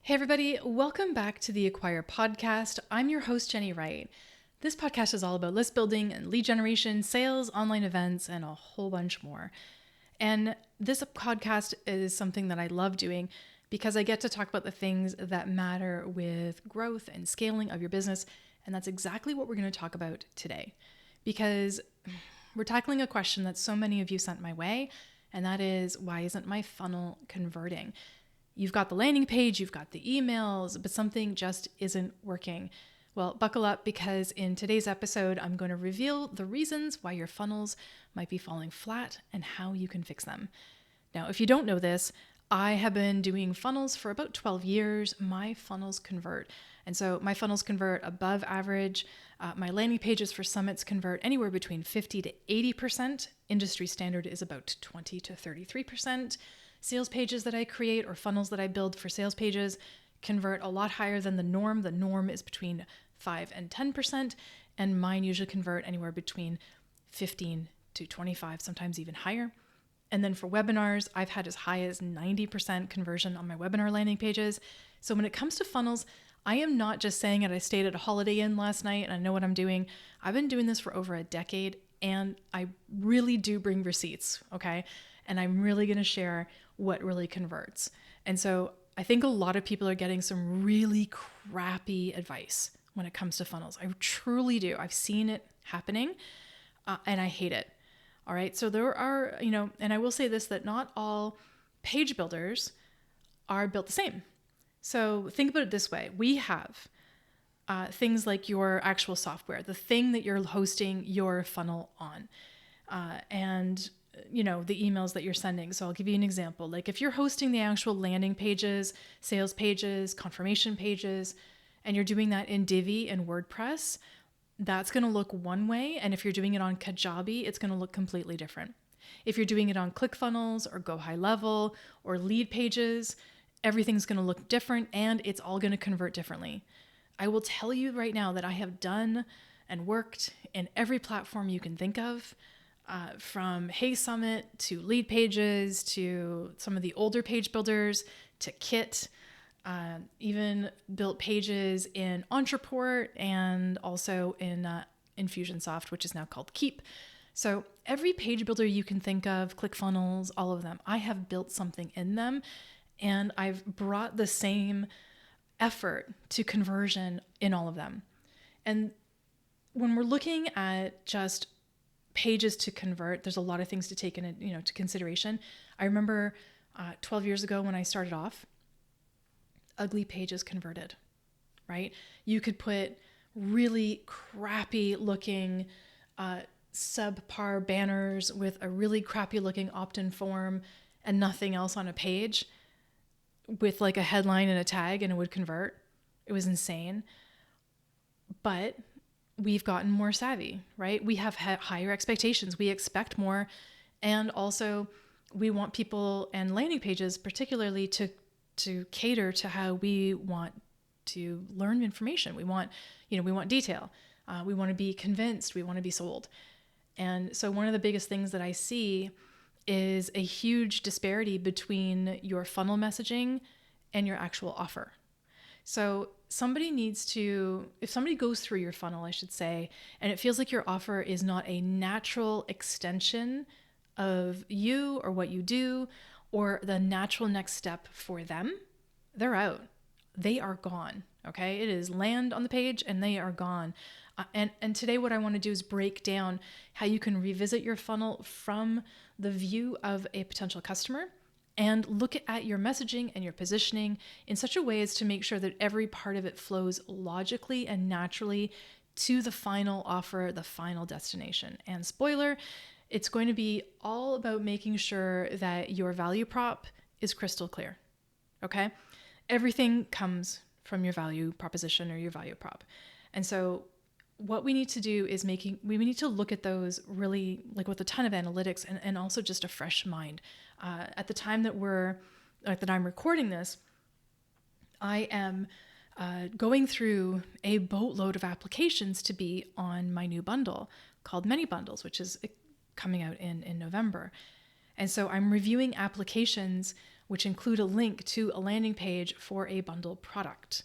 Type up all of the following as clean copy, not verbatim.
Hey everybody, welcome back to the Acquire podcast. I'm your host, Jennie Wright. This podcast is all about list building and lead generation, sales, online events, and a whole bunch more. And this podcast is something that I love doing because I get to talk about the things that matter with growth and scaling of your business. And that's exactly what we're going to talk about today, because we're tackling a question that so many of you sent my way, and that is, why isn't my funnel converting? You've got the landing page, you've got the emails, but something just isn't working. Well, buckle up, because in today's episode, I'm going to reveal the reasons why your funnels might be falling flat and how you can fix them. Now, if you don't know this, I have been doing funnels for about 12 years. My funnels convert. And so my funnels convert above average. My landing pages for summits convert anywhere between 50 to 80%. Industry standard is about 20 to 33%. Sales pages that I create or funnels that I build for sales pages convert a lot higher than the norm. The norm is between 5 and 10%, and mine usually convert anywhere between 15 to 25, sometimes even higher. And then for webinars, I've had as high as 90% conversion on my webinar landing pages. So when it comes to funnels, I am not just saying it. I stayed at a Holiday Inn last night and I know what I'm doing. I've been doing this for over a decade, and I really do bring receipts, okay? And I'm really going to share what really converts. And so I think a lot of people are getting some really crappy advice when it comes to funnels. I truly do. I've seen it happening and I hate it. All right. So there are, and I will say this, that not all page builders are built the same. So think about it this way. We have things like your actual software, the thing that you're hosting your funnel on, and the emails that you're sending. So I'll give you an example. Like if you're hosting the actual landing pages, sales pages, confirmation pages, and you're doing that in Divi and WordPress, that's going to look one way. And if you're doing it on Kajabi, it's going to look completely different. If you're doing it on ClickFunnels or Go High Level or Lead Pages, everything's going to look different and it's all going to convert differently. I will tell you right now that I have done and worked in every platform you can think of, from Hey Summit to Lead Pages to some of the older page builders to Kit, even built pages in Entreport and also in Infusionsoft, which is now called Keep. So every page builder you can think of, ClickFunnels, all of them, I have built something in them, and I've brought the same effort to conversion in all of them. And when we're looking at just pages to convert, there's a lot of things to take into consideration. I remember 12 years ago when I started off, ugly pages converted, right? You could put really crappy looking subpar banners with a really crappy looking opt-in form and nothing else on a page with like a headline and a tag, and it would convert. It was insane. But we've gotten more savvy, right? We have higher expectations. We expect more. And also we want people and landing pages particularly to cater to how we want to learn information. We want detail. We want to be convinced. We want to be sold. And so one of the biggest things that I see is a huge disparity between your funnel messaging and your actual offer. So if somebody goes through your funnel, I should say, and it feels like your offer is not a natural extension of you or what you do, or the natural next step for them, they're out. They are gone. Okay. It is land on the page and they are gone. And today what I want to do is break down how you can revisit your funnel from the view of a potential customer and look at your messaging and your positioning in such a way as to make sure that every part of it flows logically and naturally to the final offer, the final destination. And spoiler, it's going to be all about making sure that your value prop is crystal clear. Okay? Everything comes from your value proposition or your value prop. And so what we need to do is we need to look at those really like with a ton of analytics and also just a fresh mind. At the time that I'm recording this, I am going through a boatload of applications to be on my new bundle called Many Bundles, which is coming out in November. And so I'm reviewing applications which include a link to a landing page for a bundle product.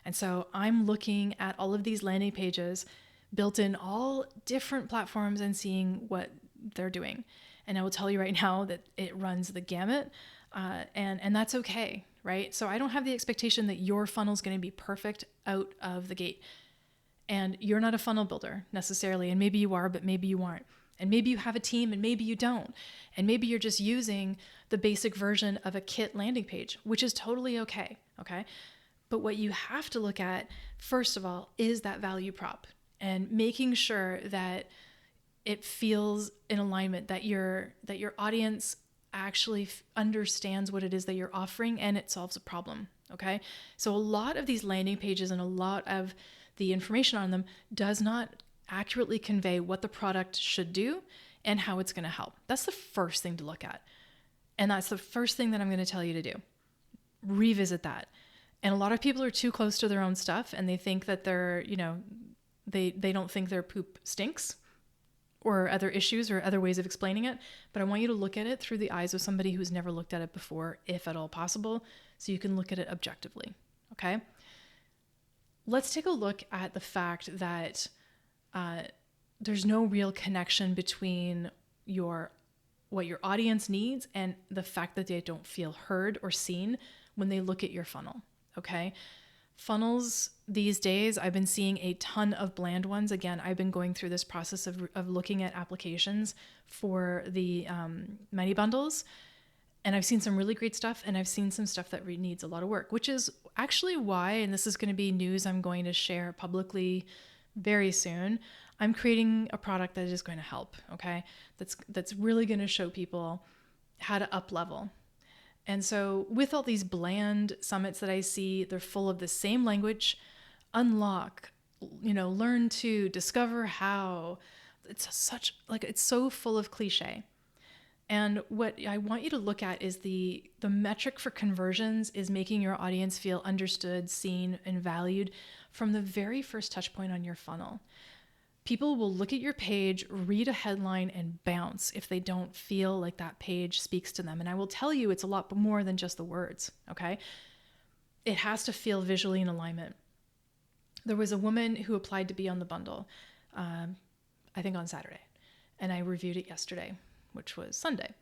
And so I'm looking at all of these landing pages built in all different platforms and seeing what they're doing. And I will tell you right now that it runs the gamut, and that's okay, right? So I don't have the expectation that your funnel is going to be perfect out of the gate. And you're not a funnel builder necessarily, and maybe you are, but maybe you aren't. And maybe you have a team and maybe you don't. And maybe you're just using the basic version of a kit landing page, which is totally okay, okay? But what you have to look at, first of all, is that value prop and making sure that it feels in alignment, that your audience actually understands what it is that you're offering and it solves a problem, okay? So a lot of these landing pages and a lot of the information on them does not accurately convey what the product should do and how it's going to help. That's the first thing to look at. And that's the first thing that I'm going to tell you to do. Revisit that. And a lot of people are too close to their own stuff and they think that they don't think their poop stinks or other issues or other ways of explaining it. But I want you to look at it through the eyes of somebody who's never looked at it before, if at all possible, so you can look at it objectively. Okay? Let's take a look at the fact that there's no real connection between what your audience needs and the fact that they don't feel heard or seen when they look at your funnel, okay? Funnels these days, I've been seeing a ton of bland ones. Again, I've been going through this process of looking at applications for the mini bundles, and I've seen some really great stuff, and I've seen some stuff that needs a lot of work, which is actually why, and this is going to be news I'm going to share publicly very soon, I'm creating a product that is going to help, okay? That's really going to show people how to up level. And so with all these bland summits that I see, they're full of the same language, unlock, learn to, discover how. It's so full of cliche. And what I want you to look at is the metric for conversions is making your audience feel understood, seen, and valued from the very first touch point on your funnel. People will look at your page, read a headline, and bounce if they don't feel like that page speaks to them. And I will tell you, it's a lot more than just the words, okay? It has to feel visually in alignment. There was a woman who applied to be on the bundle, I think on Saturday, and I reviewed it yesterday, which was Sunday.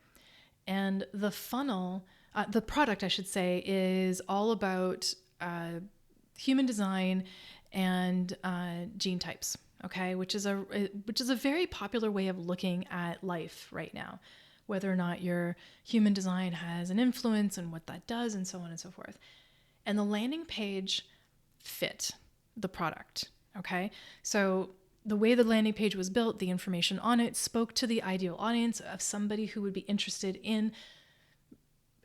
And the funnel, the product, I should say, is all about human design and gene types. Okay, which is a very popular way of looking at life right now, whether or not your human design has an influence and what that does and so on and so forth. And the landing page fit the product, okay? So the way the landing page was built, the information on it spoke to the ideal audience of somebody who would be interested in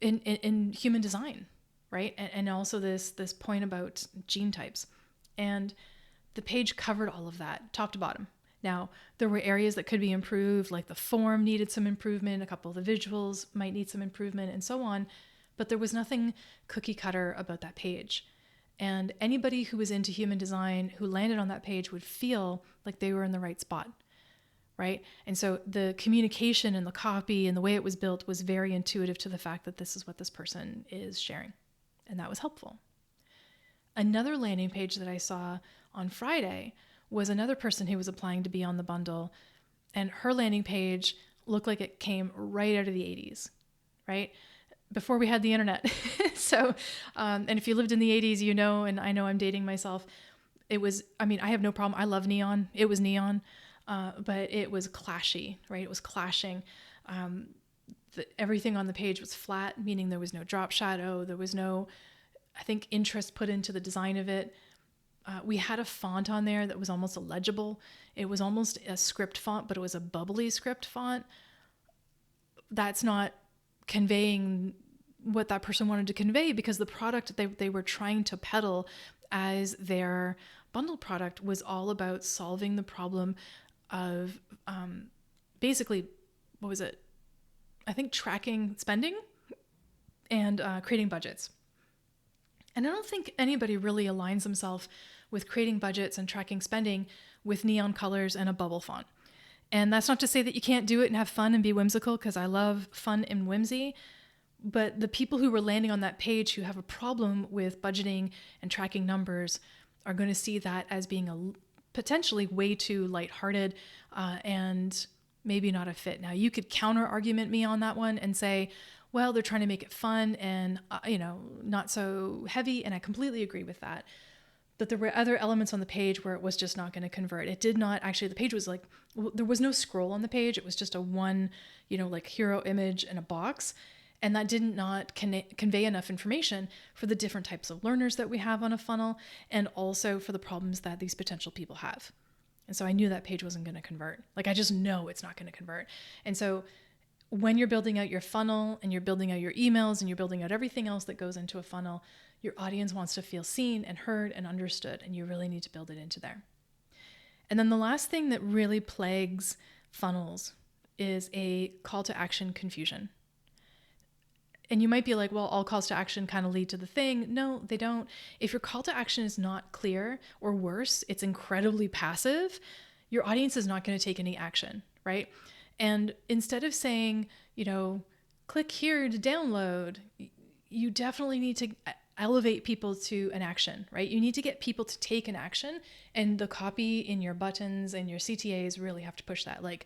human design, right? And also this point about gene types. And the page covered all of that, top to bottom. Now, there were areas that could be improved, like the form needed some improvement, a couple of the visuals might need some improvement, and so on, but there was nothing cookie cutter about that page. And anybody who was into human design who landed on that page would feel like they were in the right spot, right? And so the communication and the copy and the way it was built was very intuitive to the fact that this is what this person is sharing, and that was helpful. Another landing page that I saw on Friday was another person who was applying to be on the bundle, and her landing page looked like it came right out of the 80s, right? Before we had the internet. So, and if you lived in the 80s, and I know I'm dating myself, I have no problem. I love neon. It was neon, but it was clashy, right? It was clashing. Everything on the page was flat, meaning there was no drop shadow. There was no, I think, interest put into the design of it. We had a font on there that was almost illegible. It was almost a script font, but it was a bubbly script font. That's not conveying what that person wanted to convey, because the product they were trying to peddle as their bundle product was all about solving the problem of basically, what was it? I think tracking spending and creating budgets. And I don't think anybody really aligns themselves with creating budgets and tracking spending with neon colors and a bubble font. And that's not to say that you can't do it and have fun and be whimsical, because I love fun and whimsy, But the people who were landing on that page who have a problem with budgeting and tracking numbers are going to see that as being a potentially way too lighthearted and maybe not a fit. Now, you could counter argument me on that one and say, well, they're trying to make it fun and, not so heavy. And I completely agree with that. But there were other elements on the page where it was just not going to convert. It did not actually, the page was like, there was no scroll on the page. It was just a one, like hero image and a box. And that did not convey enough information for the different types of learners that we have on a funnel, and also for the problems that these potential people have. And so I knew that page wasn't going to convert. Like, I just know it's not going to convert. And so when you're building out your funnel and you're building out your emails and you're building out everything else that goes into a funnel, your audience wants to feel seen and heard and understood, and you really need to build it into there. And then the last thing that really plagues funnels is a call to action confusion. And you might be like, well, all calls to action kind of lead to the thing. No, they don't. If your call to action is not clear, or worse, it's incredibly passive, your audience is not going to take any action, right? And instead of saying, click here to download, you definitely need to elevate people to an action, right? You need to get people to take an action, and the copy in your buttons and your CTAs really have to push that. Like,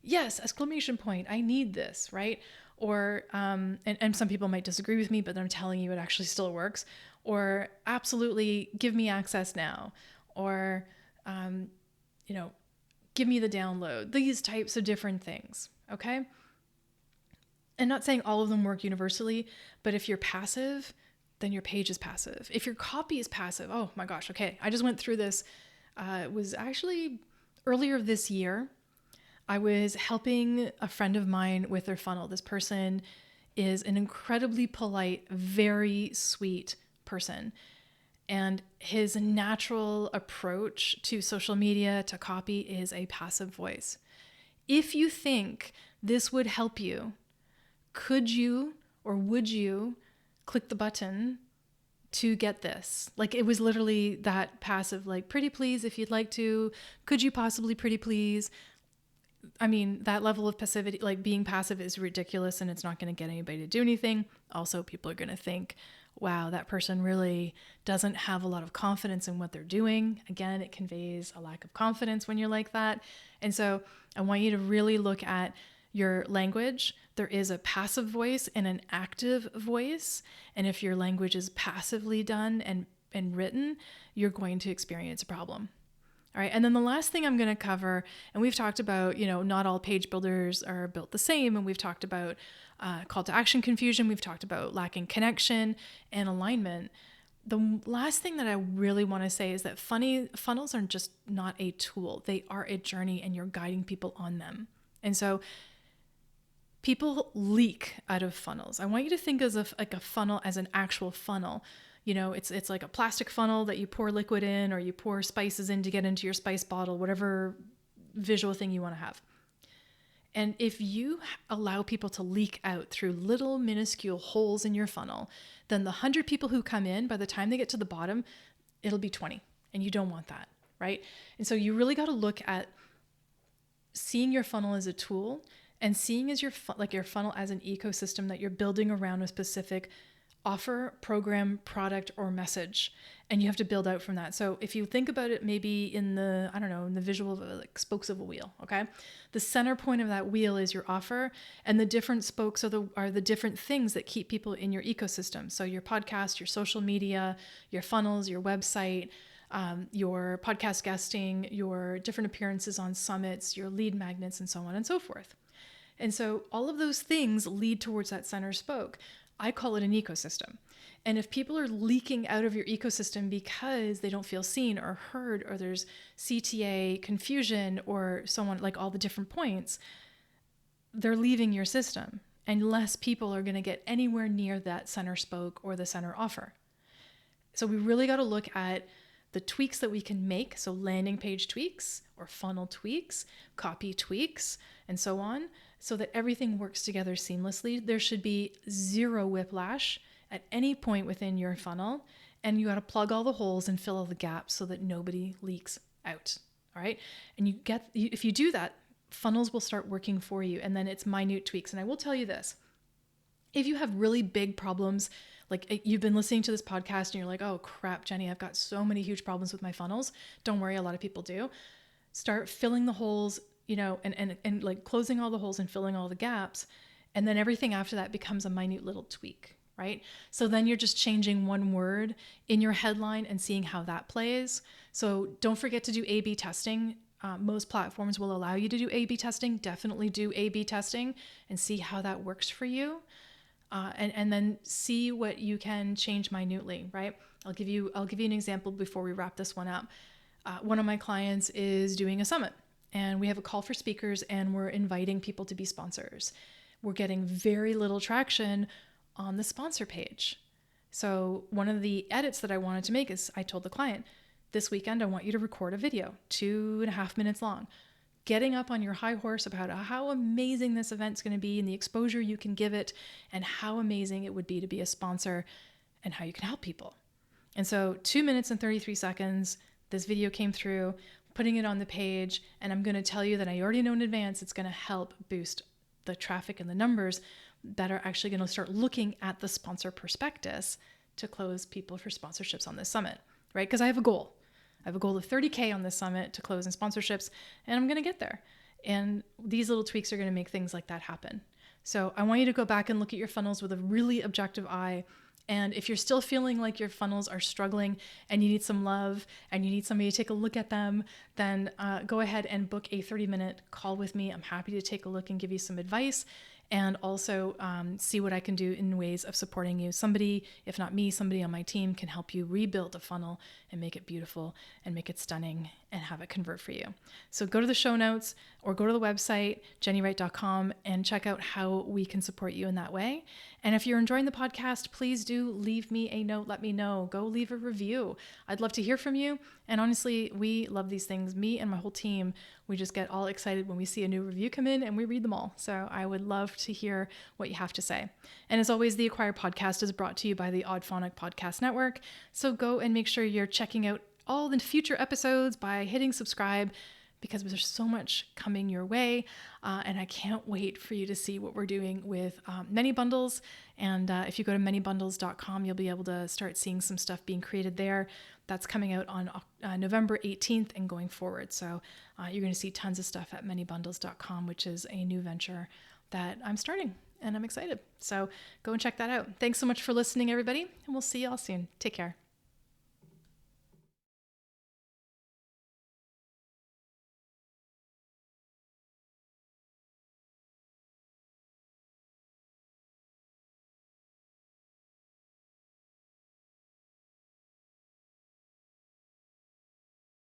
yes, exclamation point, I need this, right? Or, and some people might disagree with me, but I'm telling you, it actually still works. Or absolutely give me access now. Or, give me the download. These types of different things. Okay. And not saying all of them work universally, but if you're passive, then your page is passive. If your copy is passive, oh my gosh. Okay. I just went through this. It was actually earlier this year. I was helping a friend of mine with their funnel. This person is an incredibly polite, very sweet person. And his natural approach to social media, to copy, is a passive voice. If you think this would help you, could you or would you click the button to get this? Like, it was literally that passive, like, pretty please, if you'd like to, could you possibly pretty please? I mean, that level of passivity, like being passive, is ridiculous, and it's not going to get anybody to do anything. Also, people are going to think, wow, that person really doesn't have a lot of confidence in what they're doing. Again, it conveys a lack of confidence when you're like that. And so I want you to really look at your language. There is a passive voice and an active voice. And if your language is passively done and written, you're going to experience a problem. All right. And then the last thing I'm going to cover, and we've talked about, not all page builders are built the same. And we've talked about call to action confusion. We've talked about lacking connection and alignment. The last thing that I really want to say is that funnels are just not a tool. They are a journey, and you're guiding people on them. And so people leak out of funnels. I want you to think of like a funnel as an actual funnel. It's like a plastic funnel that you pour liquid in, or you pour spices in to get into your spice bottle, whatever visual thing you want to have. And if you allow people to leak out through little minuscule holes in your funnel, then the 100 people who come in, by the time they get to the bottom, it'll be 20. And you don't want that, right? And so you really got to look at seeing your funnel as a tool, and seeing as your funnel as an ecosystem that you're building around a specific offer, program, product, or message. And you have to build out from that. So if you think about it, maybe in the visual of like spokes of a wheel, okay? The center point of that wheel is your offer, and the different spokes are the different things that keep people in your ecosystem. So your podcast, your social media, your funnels, your website, your podcast guesting, your different appearances on summits, your lead magnets, and so on and so forth. And so all of those things lead towards that center spoke. I call it an ecosystem. And if people are leaking out of your ecosystem because they don't feel seen or heard, or there's CTA confusion, or so on, like all the different points, they're leaving your system, and less people are going to get anywhere near that center spoke or the center offer. So we really got to look at the tweaks that we can make. So landing page tweaks, or funnel tweaks, copy tweaks, and so on, so that everything works together seamlessly. There should be zero whiplash at any point within your funnel, and you got to plug all the holes and fill all the gaps so that nobody leaks out. All right. And if you do that, funnels will start working for you, and then it's minute tweaks. And I will tell you this, If you have really big problems, like you've been listening to this podcast and you're like, oh crap, Jennie, I've got so many huge problems with my funnels. Don't worry, a lot of people do. Start filling the holes, and like closing all the holes and filling all the gaps. And then everything after that becomes a minute little tweak, right? So then you're just changing one word in your headline and seeing how that plays. So don't forget to do A/B testing. Most platforms will allow you to do A/B testing. Definitely do A/B testing and see how that works for you. And then see what you can change minutely, right? I'll give you an example before we wrap this one up. One of my clients is doing a summit, and we have a call for speakers, and we're inviting people to be sponsors. We're getting very little traction on the sponsor page. So one of the edits that I wanted to make is I told the client, this weekend, I want you to record a video, 2.5 minutes long, getting up on your high horse about how amazing this event's going to be and the exposure you can give it and how amazing it would be to be a sponsor and how you can help people. And so 2 minutes and 33 seconds, this video came through, putting it on the page, and I'm going to tell you that I already know in advance it's going to help boost the traffic and the numbers that are actually going to start looking at the sponsor prospectus to close people for sponsorships on this summit, right? Because I have a goal. I have a goal of 30K on this summit to close in sponsorships, and I'm going to get there. And these little tweaks are going to make things like that happen. So I want you to go back and look at your funnels with a really objective eye. And if you're still feeling like your funnels are struggling and you need some love and you need somebody to take a look at them, then go ahead and book a 30-minute call with me. I'm happy to take a look and give you some advice and also see what I can do in ways of supporting you. Somebody, if not me, somebody on my team can help you rebuild a funnel and make it beautiful and make it stunning and have it convert for you. So go to the show notes or go to the website, jennywright.com, and check out how we can support you in that way. And if you're enjoying the podcast, please do leave me a note. Let me know. Go leave a review. I'd love to hear from you. And honestly, we love these things. Me and my whole team, we just get all excited when we see a new review come in and we read them all. So I would love to hear what you have to say. And as always, the Acquire podcast is brought to you by the Oddphonic Podcast Network. So go and make sure you're checking out all the future episodes by hitting subscribe, because there's so much coming your way. And I can't wait for you to see what we're doing with many bundles. And if you go to manybundles.com, you'll be able to start seeing some stuff being created there. That's coming out on November 18th and going forward. So you're going to see tons of stuff at manybundles.com, which is a new venture that I'm starting and I'm excited. So go and check that out. Thanks so much for listening, everybody. And we'll see you all soon. Take care.